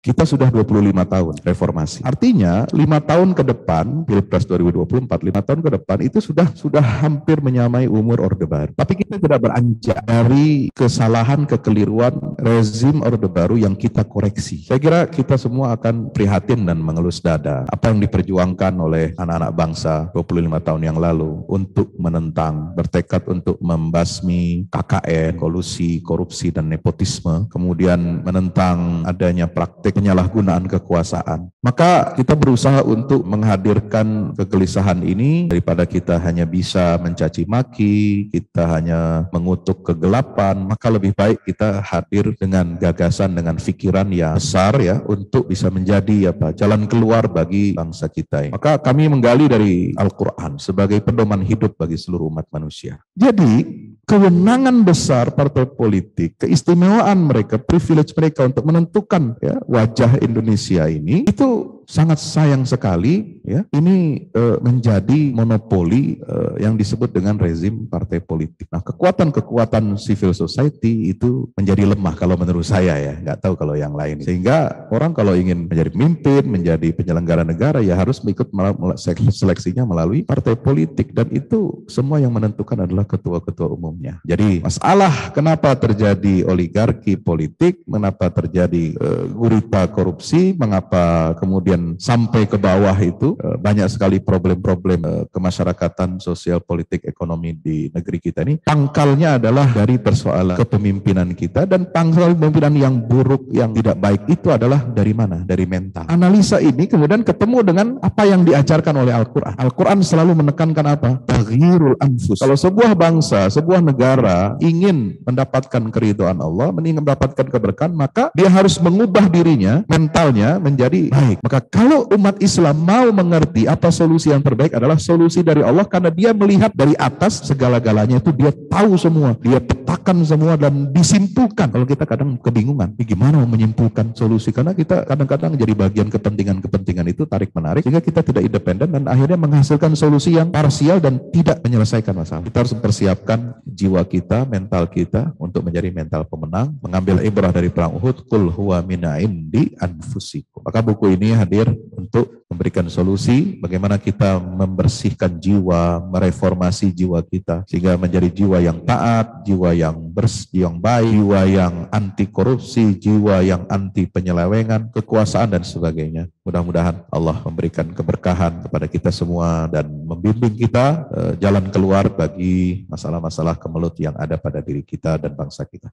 Kita sudah 25 tahun reformasi. Artinya 5 tahun ke depan, Pilpres 2024, 5 tahun ke depan itu sudah hampir menyamai umur Orde Baru. Tapi kita tidak beranjak dari kesalahan, kekeliruan rezim Orde Baru yang kita koreksi. Saya kira kita semua akan prihatin dan mengelus dada. Apa yang diperjuangkan oleh anak-anak bangsa 25 tahun yang lalu untuk menentang, bertekad untuk membasmi KKN, kolusi, korupsi, dan nepotisme, kemudian menentang adanya praktik penyalahgunaan kekuasaan. Maka kita berusaha untuk menghadirkan kegelisahan ini daripada kita hanya bisa mencaci maki, kita hanya mengutuk kegelapan, maka lebih baik kita hadir dengan gagasan, dengan pikiran yang besar ya untuk bisa menjadi jalan keluar bagi bangsa kita ini. Maka kami menggali dari Al-Quran sebagai pedoman hidup bagi seluruh umat manusia. Jadi kewenangan besar partai politik, keistimewaan mereka, privilege mereka untuk menentukan ya, wajah Indonesia ini itu sangat sayang sekali ya ini menjadi monopoli yang disebut dengan rezim partai politik. Nah, kekuatan civil society itu menjadi lemah kalau menurut saya ya, nggak tahu kalau yang lain. Sehingga orang kalau ingin menjadi pemimpin, menjadi penyelenggara negara ya harus mengikut seleksinya melalui partai politik, dan itu semua yang menentukan adalah ketua-ketua umumnya. Jadi masalah kenapa terjadi oligarki politik, mengapa terjadi gurita korupsi, mengapa kemudian sampai ke bawah itu banyak sekali problem-problem kemasyarakatan, sosial, politik, ekonomi di negeri kita ini, pangkalnya adalah dari persoalan kepemimpinan kita, dan pangkal kepemimpinan yang buruk, yang tidak baik itu adalah dari mana? Dari mental. Analisa ini kemudian ketemu dengan apa yang diajarkan oleh Al-Quran. Al-Quran selalu menekankan apa? Taghyirul anfus. Kalau sebuah bangsa, sebuah negara ingin mendapatkan keridhaan Allah, ingin mendapatkan keberkahan, maka dia harus mengubah dirinya, mentalnya menjadi baik. Maka kalau umat Islam mau mengerti apa solusi yang terbaik adalah solusi dari Allah, karena dia melihat dari atas segala-galanya itu, dia tahu semua, dia petakan semua dan disimpulkan. Kalau kita kadang kebingungan, gimana mau menyimpulkan solusi, karena kita kadang-kadang jadi bagian kepentingan-kepentingan itu tarik-menarik, sehingga kita tidak independen dan akhirnya menghasilkan solusi yang parsial dan tidak menyelesaikan masalah. Kita harus mempersiapkan jiwa kita, mental kita untuk menjadi mental pemenang, mengambil ibrah dari perang Uhud, qul huwa min indi anfusikum. Maka buku ini hadir untuk memberikan solusi bagaimana kita membersihkan jiwa, mereformasi jiwa kita sehingga menjadi jiwa yang taat, jiwa yang bersih, yang baik, jiwa yang anti korupsi, jiwa yang anti penyelewengan, kekuasaan dan sebagainya. Mudah-mudahan Allah memberikan keberkahan kepada kita semua dan membimbing kita jalan keluar bagi masalah-masalah kemelut yang ada pada diri kita dan bangsa kita.